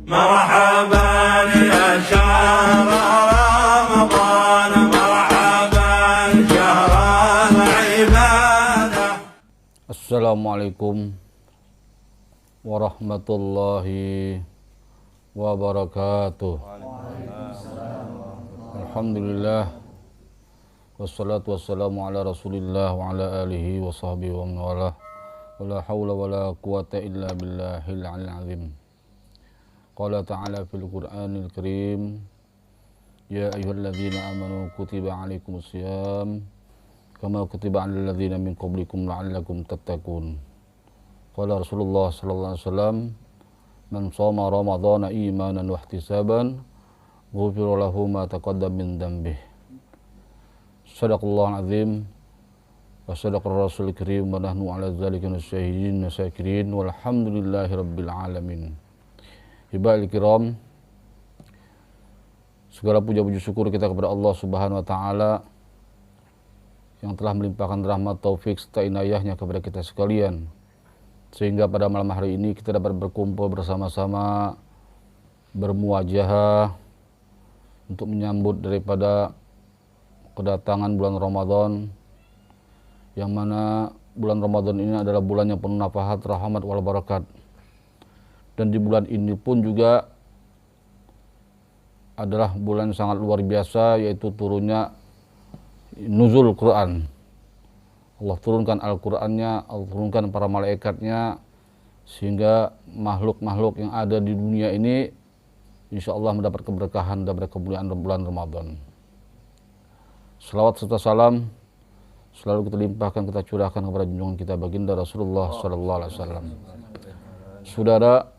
مرحبا يا شهر رمضان مرحبا شهر العبادة. Assalamualaikum warahmatullahi wabarakatuh. Alhamdulillah wassalatu wassalamu ala rasulillah wa ala alihi wa sahbihi wa man walah. Wala hawla wala quwata illa billahil aliyil azim. Qala ta'ala fil Qur'anil Karim, ya ayyuhalladzina amanu kutiba alaikumus shiyam kama kutiba alal ladzina min qablikum la'allakum tattaqun. Qala Rasulullah sallallahu alaihi wasallam, man shoma ramadhana imanan wa ihtisaban ghufira lahu ma taqaddama min dhanbihi. Shadaqallahul azim wa sadaqar rasulul karim wa nahnu ala dzalika nasyahidin wa syakirin walhamdulillahi rabbil alamin. Ibadil kiram, segala puja puji syukur kita kepada Allah Subhanahu wa taala yang telah melimpahkan rahmat taufik serta inayahnya kepada kita sekalian, sehingga pada malam hari ini kita dapat berkumpul bersama-sama bermuajahah untuk menyambut daripada kedatangan bulan Ramadan, yang mana bulan Ramadan ini adalah bulan yang penuh nafahat, rahmat, wal barakat. Dan di bulan ini pun juga adalah bulan yang sangat luar biasa, yaitu turunnya nuzul Quran. Allah turunkan Al-Qurannya, Allah turunkan para malaikatnya, sehingga makhluk-makhluk yang ada di dunia ini insya Allah mendapat keberkahan dan kemuliaan bulan Ramadan. Salawat serta salam selalu kita limpahkan, kita curahkan kepada junjungan kita baginda Rasulullah sallallahu alaihi wasallam. Saudara,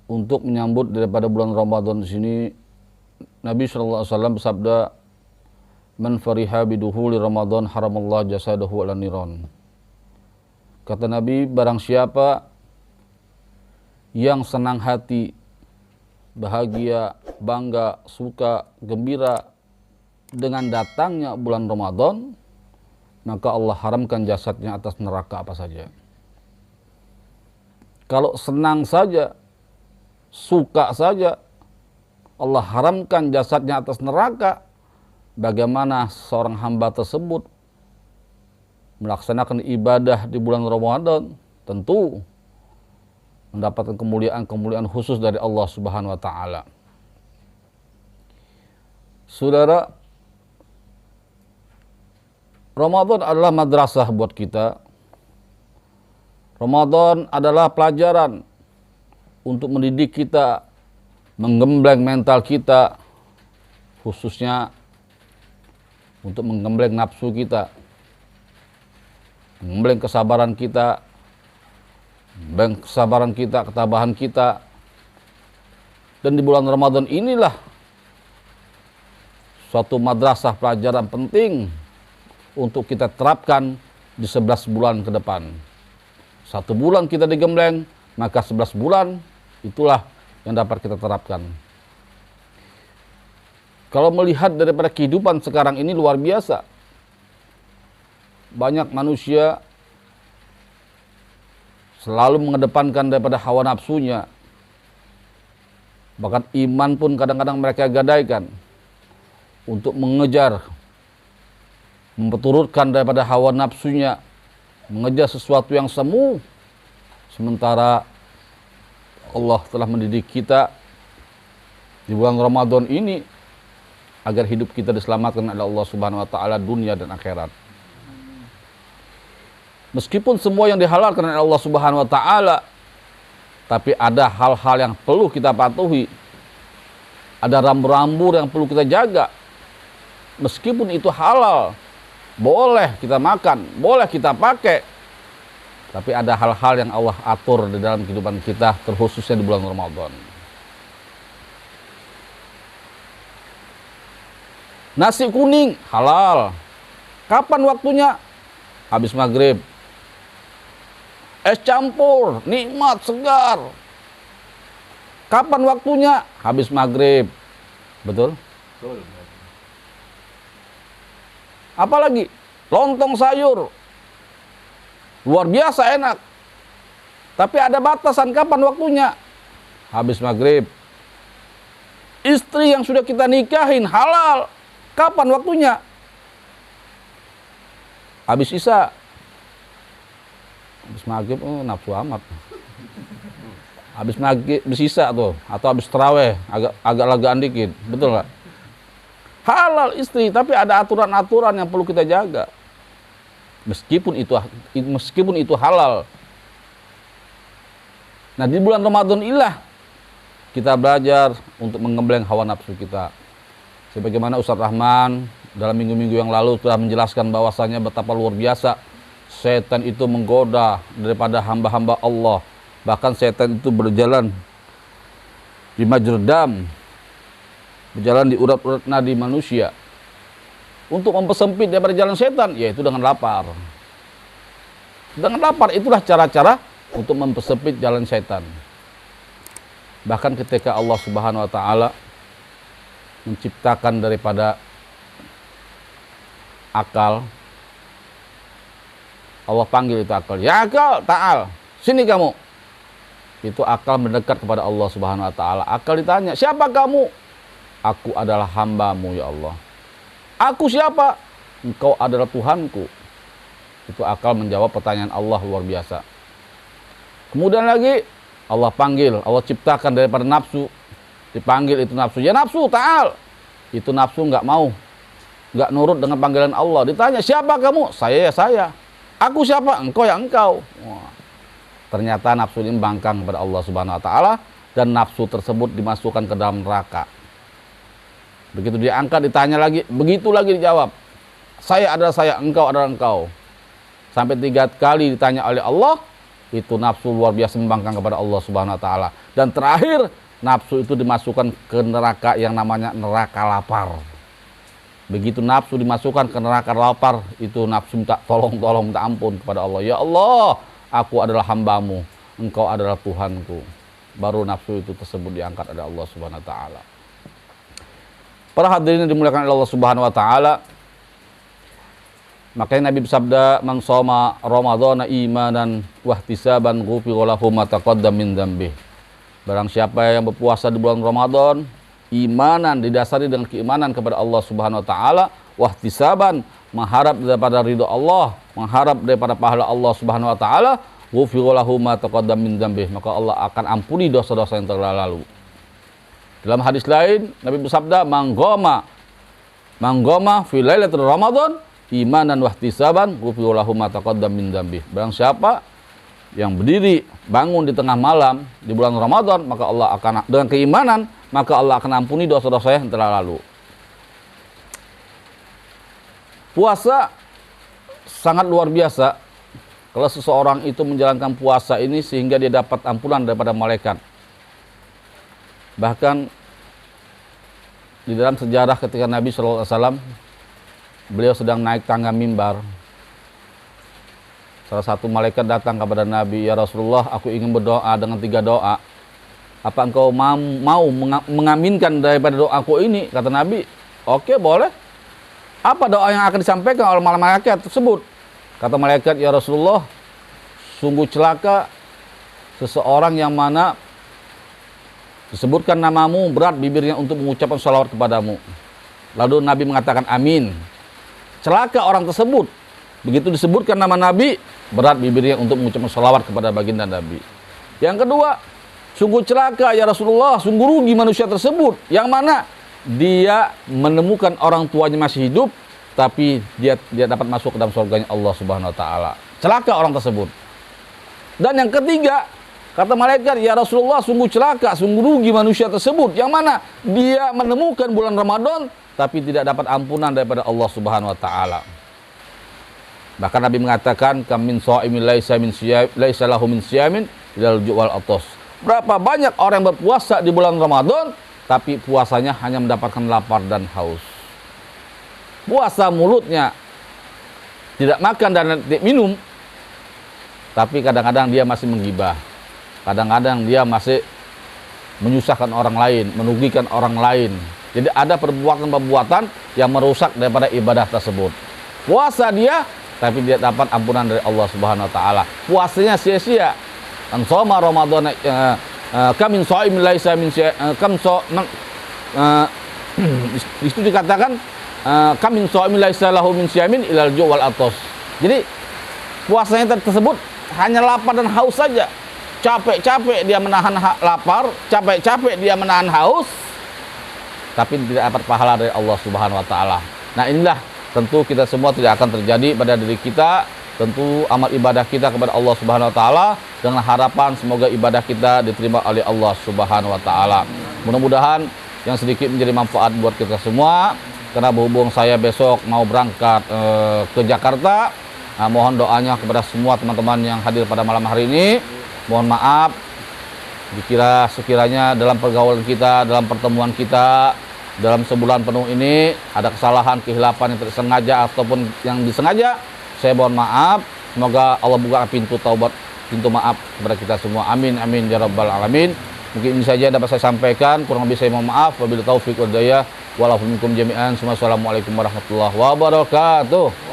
untuk menyambut daripada bulan Ramadan di sini, Nabi sallallahu alaihi wasallam bersabda, man fariha biduhuli Ramadan haramallah jasadahu ala niran. Kata Nabi, barang siapa yang senang hati, bahagia, bangga, suka, gembira dengan datangnya bulan Ramadan, maka Allah haramkan jasadnya atas neraka apa saja. Kalau senang saja, suka saja, Allah haramkan jasadnya atas neraka, bagaimana seorang hamba tersebut melaksanakan ibadah di bulan Ramadan? Tentu mendapatkan kemuliaan-kemuliaan khusus dari Allah Subhanahu wa taala. Saudara, Ramadan adalah madrasah buat kita. Ramadan adalah pelajaran untuk mendidik kita, menggembleng mental kita, khususnya untuk menggembleng nafsu kita, menggembleng kesabaran kita, ketabahan kita. Dan di bulan Ramadan inilah suatu madrasah pelajaran penting untuk kita terapkan di 11 bulan ke depan. 1 bulan kita digembleng, maka 11 bulan itulah yang dapat kita terapkan. Kalau melihat daripada kehidupan sekarang ini luar biasa. Banyak manusia selalu mengedepankan daripada hawa nafsunya. Bahkan iman pun kadang-kadang mereka gadaikan untuk mengejar, memperturutkan daripada hawa nafsunya, mengejar sesuatu yang semu. Sementara Allah telah mendidik kita di bulan Ramadan ini agar hidup kita diselamatkan oleh Allah Subhanahu wa taala dunia dan akhirat. Meskipun semua yang dihalalkan oleh Allah Subhanahu wa taala, tapi ada hal-hal yang perlu kita patuhi. Ada rambu-rambu yang perlu kita jaga. Meskipun itu halal, boleh kita makan, boleh kita pakai, tapi ada hal-hal yang Allah atur di dalam kehidupan kita, terkhususnya di bulan Ramadan. Nasi kuning halal. Kapan waktunya? Habis maghrib. Es campur, nikmat, segar. Kapan waktunya? Habis maghrib. Betul? Betul. Apalagi lontong sayur, luar biasa enak. Tapi ada batasan kapan waktunya. Habis maghrib. Istri yang sudah kita nikahin halal, kapan waktunya? Habis isya. Habis maghrib, nafsu amat. Habis maghrib, habis isya tuh, atau habis taraweh, agak lagaan dikit, betul nggak? Halal istri, tapi ada aturan-aturan yang perlu kita jaga. Meskipun itu halal. Nah, di bulan Ramadan inilah kita belajar untuk menggembleng hawa nafsu kita. Sebagaimana Ustaz Rahman dalam minggu-minggu yang lalu telah menjelaskan bahwasanya betapa luar biasa setan itu menggoda daripada hamba-hamba Allah. Bahkan setan itu berjalan di majrdam, berjalan di urat-urat nadi manusia untuk mempersempit daripada jalan setan, yaitu dengan lapar. Dengan lapar itulah cara-cara untuk mempersempit jalan setan. Bahkan ketika Allah Subhanahu wa taala menciptakan daripada akal, Allah panggil itu akal, "Ya akal, ta'al, sini kamu." Itu akal mendekat kepada Allah Subhanahu wa taala. Akal ditanya, "Siapa kamu?" "Aku adalah hambamu ya Allah." "Aku siapa?" "Engkau adalah Tuhanku." Itu akal menjawab pertanyaan Allah, luar biasa. Kemudian lagi Allah panggil, Allah ciptakan daripada nafsu. Dipanggil itu nafsu, "Ya nafsu, ta'al." Itu nafsu nggak mau, nggak nurut dengan panggilan Allah. Ditanya, "Siapa kamu?" "Saya ya saya." "Aku siapa?" "Engkau ya engkau." Wah. Ternyata nafsu ini membangkang kepada Allah Subhanahu wa taala, dan nafsu tersebut dimasukkan ke dalam neraka. Begitu diangkat, ditanya lagi, begitu lagi dijawab, "Saya adalah saya, engkau adalah engkau." Sampai 3 kali ditanya oleh Allah. Itu nafsu luar biasa membangkang kepada Allah Subhanahu wa taala. Dan terakhir, nafsu itu dimasukkan ke neraka yang namanya neraka lapar. Begitu nafsu dimasukkan ke neraka lapar, itu nafsu minta tolong minta ampun kepada Allah. "Ya Allah, aku adalah hambamu, engkau adalah Tuhanku." Baru nafsu itu tersebut diangkat oleh Allah Subhanahu wa taala. Para hadirin yang dimuliakan oleh Allah Subhanahu wa taala, makanya Nabi bersabda, "Man shoma Ramadhana imanan wahtisaban ghufira lahu ma taqaddama min dzambih." Barang siapa yang berpuasa di bulan Ramadan, imanan, didasari dengan keimanan kepada Allah Subhanahu wa taala, wahtisaban, mengharap daripada ridho Allah, mengharap daripada pahala Allah Subhanahu wa taala, ghufira lahu ma taqaddama min dzambih, maka Allah akan ampuni dosa-dosa yang telah lalu. Dalam hadis lain Nabi bersabda, "Man qama fi lailatul Ramadan imanan wahtisaban ghufira lahu ma taqaddama min dzambih." Barang siapa yang berdiri bangun di tengah malam di bulan Ramadan, maka Allah akan dengan keimanan, maka Allah akan ampuni dosa-dosa yang telah lalu. Puasa sangat luar biasa. Kalau seseorang itu menjalankan puasa ini sehingga dia dapat ampunan daripada malaikat. Bahkan di dalam sejarah ketika Nabi SAW beliau sedang naik tangga mimbar, salah satu malaikat datang kepada Nabi, "Ya Rasulullah, aku ingin berdoa dengan 3 doa. Apa engkau mau mengaminkan daripada doaku ini?" Kata Nabi, "Oke, boleh." "Apa doa yang akan disampaikan oleh malaikat tersebut?" Kata malaikat, "Ya Rasulullah, sungguh celaka seseorang yang mana disebutkan namamu, berat bibirnya untuk mengucapkan shalawat kepadamu." Lalu Nabi mengatakan, "Amin." Celaka orang tersebut, begitu disebutkan nama Nabi, berat bibirnya untuk mengucapkan shalawat kepada baginda Nabi. Yang kedua, sungguh celaka ya Rasulullah, sungguh rugi manusia tersebut, yang mana dia menemukan orang tuanya masih hidup, tapi dia dapat masuk ke dalam surganya Allah Subhanahu wa taala. Celaka orang tersebut. Dan yang ketiga, kata malaikat, "Ya Rasulullah, sungguh celaka, sungguh rugi manusia tersebut, yang mana dia menemukan bulan Ramadan tapi tidak dapat ampunan daripada Allah Subhanahu wa taala." Bahkan Nabi mengatakan, "Kam min shaimin laisa lahu min siyamin ilal ju'wal atas." Berapa banyak orang yang berpuasa di bulan Ramadan tapi puasanya hanya mendapatkan lapar dan haus. Puasa mulutnya tidak makan dan tidak minum, tapi kadang-kadang dia masih menggibah. Kadang-kadang dia masih menyusahkan orang lain, merugikan orang lain. Jadi ada perbuatan-perbuatan yang merusak daripada ibadah tersebut. Puasa dia, tapi dia dapat ampunan dari Allah Subhanahu wa taala. Puasanya sia-sia. shoma ramadhana kam min shaimin laisa min itu dikatakan kam min shaimin laisa lahu min syamin ilal ju' wal atos. Jadi puasanya tersebut hanya lapar dan haus saja. Capek-capek dia menahan lapar, capek-capek dia menahan haus, tapi tidak dapat pahala dari Allah Subhanahu wa taala. Nah, inilah tentu kita semua tidak akan terjadi pada diri kita. Tentu amal ibadah kita kepada Allah Subhanahu wa taala dengan harapan semoga ibadah kita diterima oleh Allah Subhanahu wa taala. Mudah-mudahan yang sedikit menjadi manfaat buat kita semua, karena berhubung saya besok mau berangkat ke Jakarta. Nah, mohon doanya kepada semua teman-teman yang hadir pada malam hari ini. Mohon maaf sekiranya dalam pergaulan kita, dalam pertemuan kita dalam sebulan penuh ini ada kesalahan, kehilapan yang tersengaja ataupun yang disengaja. Saya mohon maaf. Semoga Allah buka pintu taubat, pintu maaf kepada kita semua. Amin amin ya rabbal alamin. Mungkin ini saja yang dapat saya sampaikan. Kurang lebih saya mohon maaf. Wabillahi taufiq wal hidayah. Walaupun minkum jami'an. Wassalamualaikum warahmatullahi wabarakatuh.